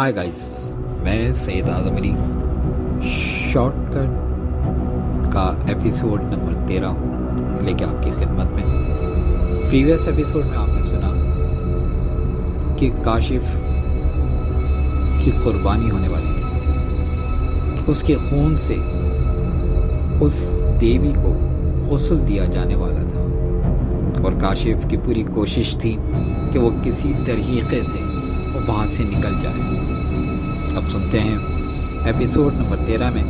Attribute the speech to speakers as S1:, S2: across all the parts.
S1: Hi guys, मैं सैयद आज़म Ali short cut का episode number 13 लेके आपकी खिदमत में। प्रीवियस एपिसोड में आपने सुना कि काशिफ की कुर्बानी होने वाली थी, उसके खून से उस देवी को गुस्ल दिया जाने वाला था और काशिफ की पूरी कोशिश थी कि वो किसी तरीके से वहाँ से निकल जाए। अब सुनते हैं एपिसोड नंबर 13 में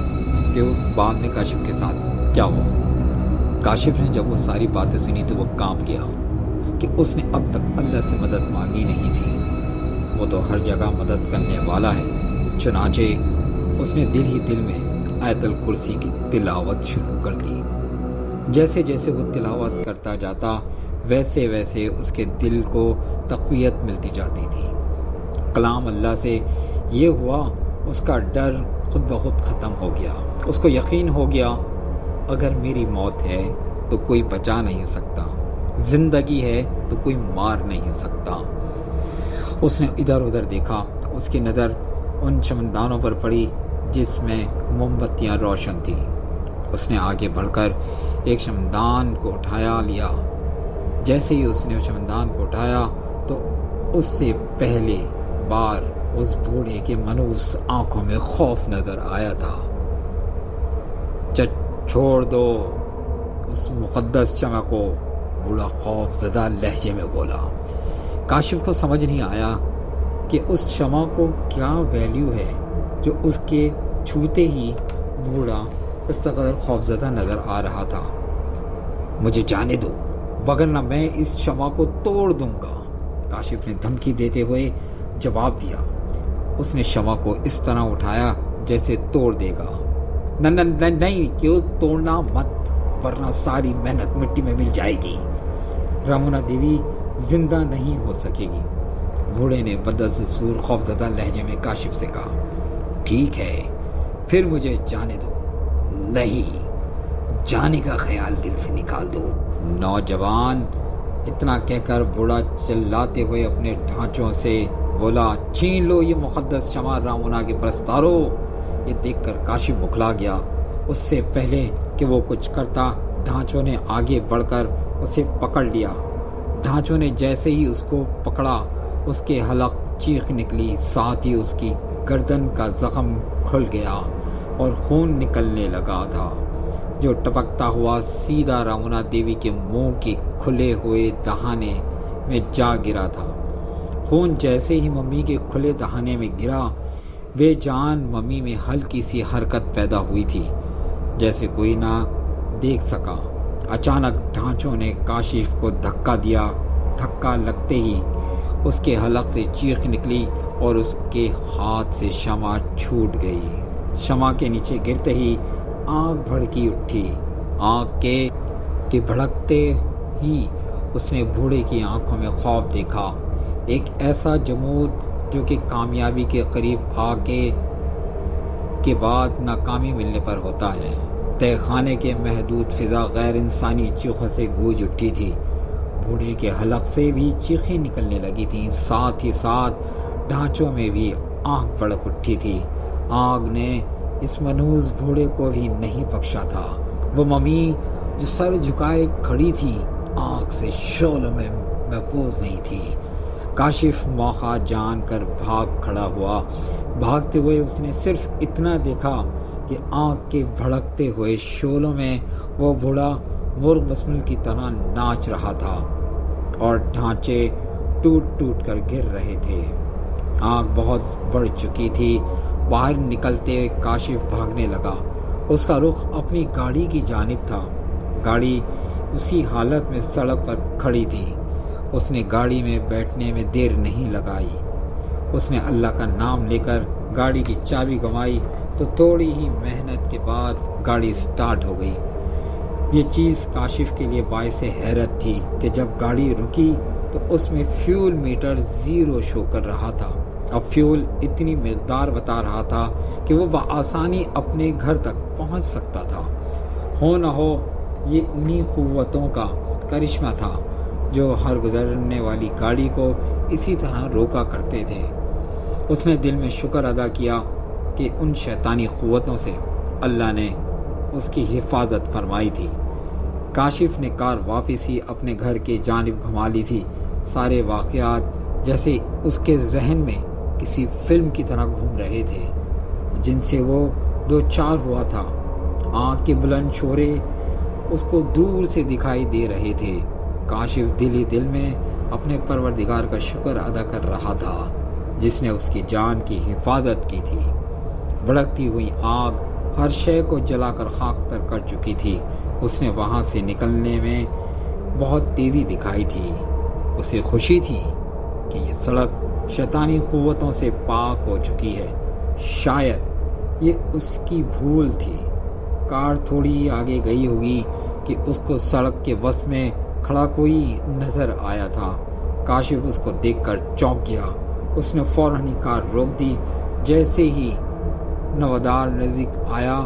S1: कि वो बाद में काशिफ के साथ क्या हुआ। काशिफ ने जब वो सारी बातें सुनी तो वो कांप गया कि उसने अब तक अल्लाह से मदद मांगी नहीं थी। वो तो हर जगह मदद करने वाला है। चुनाचे उसने दिल ही दिल में आयतुल कुर्सी की तिलावत शुरू कर दी। जैसे जैसे वो तिलावत करता जाता वैसे वैसे उसके दिल को तक़वियत मिलती जाती थी। कलाम अल्लाह से ये हुआ, उसका डर खुद ब खुद ख़त्म हो गया। उसको यकीन हो गया अगर मेरी मौत है तो कोई बचा नहीं सकता, ज़िंदगी है तो कोई मार नहीं सकता। उसने इधर उधर देखा, उसकी नज़र उन चमनदानों पर पड़ी जिसमें मोमबत्तियाँ रोशन थी। उसने आगे बढ़कर एक चमनदान को उठाया लिया। जैसे ही उसने उस चमनदान को उठाया तो उससे पहले बार उस बूढ़े के मनूस आंखों में खौफ नजर आया था। छोड़ दो उस मुक़द्दस शमा को, बूढ़ा खौफ ज़दा लहजे में बोला। काशिफ को समझ नहीं आया कि उस शमा को क्या वैल्यू है जो उसके छूते ही बूढ़ा इस कदर खौफज़दा नज़र आ रहा था। मुझे जाने दो वगरना मैं इस शमा को तोड़ दूंगा, काशिफ ने धमकी देते हुए जवाब दिया। उसने शमा को इस तरह उठाया जैसे तोड़ देगा। नहीं, क्यों तोड़ना मत, वरना सारी मेहनत मिट्टी में मिल जाएगी। रामुना देवी जिंदा नहीं हो सकेगी। बूढ़े ने बदसूर खौफज़दा लहजे में काशिफ से कहा। ठीक है, फिर मुझे जाने दो। नहीं, जाने का ख्याल दिल से निकाल दो। नौजवान इतना कहकर बूढ़ा चिल्लाते हुए अपने ढांचों से बोला, छीन लो ये मुक़द्दस शमा रामुना के परस्तारो। ये देखकर काशिफ बुखला गया। उससे पहले कि वो कुछ करता ढांचों ने आगे बढ़कर उसे पकड़ लिया। ढांचों ने जैसे ही उसको पकड़ा उसके हलक चीख निकली, साथ ही उसकी गर्दन का जख्म खुल गया और खून निकलने लगा था जो टपकता हुआ सीधा रामुना देवी के मुंह के खुले हुए दहाने में जा गिरा था। खून जैसे ही मम्मी के खुले दहाने में गिरा, वे जान मम्मी में हल्की सी हरकत पैदा हुई थी जैसे कोई ना देख सका। अचानक ढांचों ने काशिफ को धक्का दिया। धक्का लगते ही उसके हलक से चीख निकली और उसके हाथ से शमा छूट गई। शमा के नीचे गिरते ही आँख भड़की उठी। आँख के भड़कते ही उसने बूढ़े की आंखों में खौफ देखा, एक ऐसा जमूद जो कि कामयाबी के करीब आके के बाद नाकामी मिलने पर होता है। तहखाने के महदूद फिजा गैर इंसानी चीखों से गूंज उठी थी। बूढ़े के हलक से भी चीखें निकलने लगी थीं, साथ ही साथ ढांचों में भी आँख भड़क उठी थी। आग ने इस मनूस बूढ़े को भी नहीं बख्शा था। वो मम्मी जो सर झुकाए खड़ी थी, आग से शोलों में महफूज नहीं थी। काशिफ मौका जानकर भाग खड़ा हुआ। भागते हुए उसने सिर्फ इतना देखा कि आग के भड़कते हुए शोलों में वो बूढ़ा मुर्ग बसमिल की तरह नाच रहा था और ढांचे टूट टूट कर गिर रहे थे। आग बहुत बढ़ चुकी थी। बाहर निकलते हुए काशिफ भागने लगा। उसका रुख अपनी गाड़ी की जानिब था। गाड़ी उसी हालत में सड़क पर खड़ी थी। उसने गाड़ी में बैठने में देर नहीं लगाई। उसने अल्लाह का नाम लेकर गाड़ी की चाबी घुमाई तो थोड़ी ही मेहनत के बाद गाड़ी स्टार्ट हो गई। ये चीज़ काशिफ के लिए बाइस हैरत थी कि जब गाड़ी रुकी तो उसमें फ्यूल मीटर 0 शो कर रहा था। अब फ्यूल इतनी मिकदार बता रहा था कि वो बआसानी अपने घर तक पहुंच सकता था। हो न हो ये उन्हीं क़ुव्वतों का करिश्मा था जो हर गुजरने वाली गाड़ी को इसी तरह रोका करते थे। اس نے دل میں شکر ادا کیا کہ ان شیطانی قوتوں سے اللہ نے اس کی حفاظت فرمائی تھی۔ کاشف نے کار واپس ہی اپنے گھر کے جانب گھما لی تھی۔ سارے واقعات جیسے اس کے ذہن میں کسی فلم کی طرح گھوم رہے تھے جن سے وہ دو چار ہوا تھا۔ آنکھ کے بلند شورے اس کو دور سے دکھائی دے رہے تھے۔ کاشف دل ہی دل میں اپنے پروردگار کا شکر ادا کر رہا تھا جس نے اس کی جان کی حفاظت کی تھی۔ بھڑکتی ہوئی آگ ہر شے کو جلا کر خاکستر کر چکی تھی۔ اس نے وہاں سے نکلنے میں بہت تیزی دکھائی تھی۔ اسے خوشی تھی کہ یہ سڑک شیطانی قوتوں سے پاک ہو چکی ہے۔ شاید یہ اس کی بھول تھی۔ کار تھوڑی آگے گئی ہوگی کہ اس کو سڑک کے وسط میں کھڑا کوئی نظر آیا تھا۔ کاشف اس کو دیکھ کر چونک گیا۔ اس نے فوراً ہی کار روک دی۔ جیسے ہی نوادار نزدیک آیا،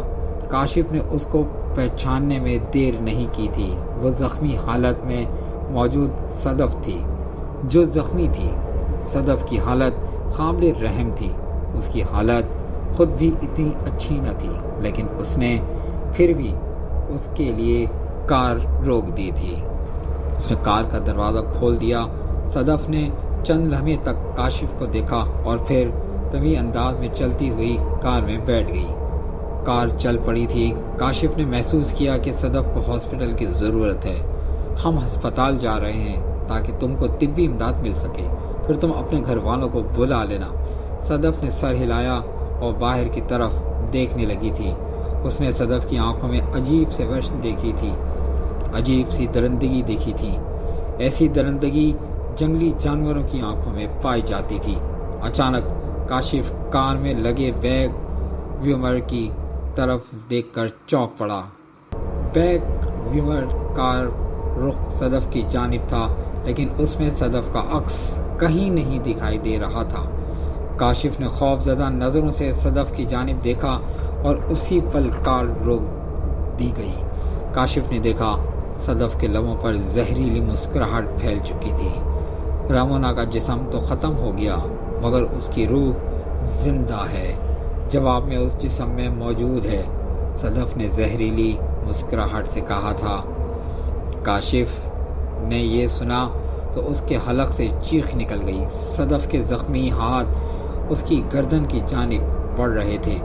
S1: کاشف نے اس کو پہچاننے میں دیر نہیں کی تھی۔ وہ زخمی حالت میں موجود صدف تھی جو زخمی تھی۔ صدف کی حالت قابل رحم تھی۔ اس کی حالت خود بھی اتنی اچھی نہ تھی، لیکن اس نے پھر بھی اس کے لیے کار روک دی تھی۔ اس نے کار کا دروازہ کھول دیا۔ صدف نے چند لمحے تک کاشف کو دیکھا اور پھر طبیعی انداز میں چلتی ہوئی کار میں بیٹھ گئی۔ کار چل پڑی تھی۔ کاشف نے محسوس کیا کہ صدف کو ہاسپٹل کی ضرورت ہے۔ ہم ہسپتال جا رہے ہیں تاکہ تم کو طبی امداد مل سکے، پھر تم اپنے گھر والوں کو بلا لینا۔ صدف نے سر ہلایا اور باہر کی طرف دیکھنے لگی تھی۔ اس نے صدف کی آنکھوں میں عجیب سے وحشت دیکھی تھی، عجیب سی درندگی دیکھی تھی۔ ایسی درندگی جنگلی جانوروں کی آنکھوں میں پائی جاتی تھی۔ اچانک کاشف کار میں لگے بیک ویمر کی طرف دیکھ کر چونک پڑا۔ بیک ویمر کا رخ صدف کی جانب تھا، لیکن اس میں صدف کا عکس کہیں نہیں دکھائی دے رہا تھا۔ کاشف نے خوف زدہ نظروں سے صدف کی جانب دیکھا اور اسی پل کار روک دی گئی۔ کاشف نے دیکھا صدف کے لبوں پر زہریلی مسکراہٹ پھیل چکی تھی۔ رامونا کا جسم تو ختم ہو گیا مگر اس کی روح زندہ ہے، جواب میں اس جسم میں موجود ہے، صدف نے زہریلی مسکراہٹ سے کہا تھا۔ کاشف نے یہ سنا تو اس کے حلق سے چیخ نکل گئی۔ صدف کے زخمی ہاتھ اس کی گردن کی جانب بڑھ رہے تھے۔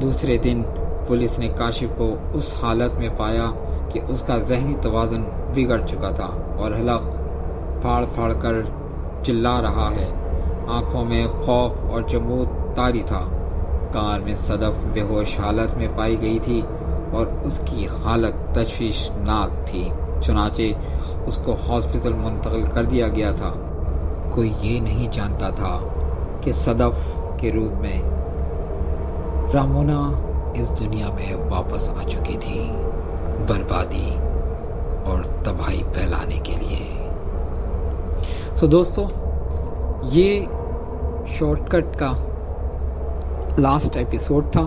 S1: دوسرے دن پولیس نے کاشف کو اس حالت میں پایا کہ اس کا ذہنی توازن بگڑ چکا تھا اور حلق پھاڑ پھاڑ کر چلا رہا ہے۔ آنکھوں میں خوف اور جمود طاری تھا۔ کار میں صدف بے ہوش حالت میں پائی گئی تھی اور اس کی حالت تشویشناک تھی، چنانچہ اس کو ہاسپٹل منتقل کر دیا گیا تھا۔ کوئی یہ نہیں جانتا تھا کہ صدف کے روپ میں رامونا اس دنیا میں واپس آ چکی تھی، بربادی اور تباہی پھیلانے کے لیے۔ دوستو، یہ شارٹ کٹ کا لاسٹ ایپیسوڈ تھا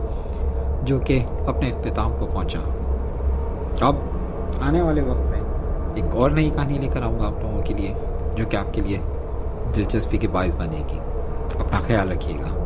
S1: جو کہ اپنے اختتام کو پہنچا۔ اب آنے والے وقت میں ایک اور نئی کہانی لے کر آؤں گا آپ لوگوں کے لیے، جو کہ آپ کے لیے دلچسپی کے باعث بنے گی۔ اپنا خیال رکھیے گا۔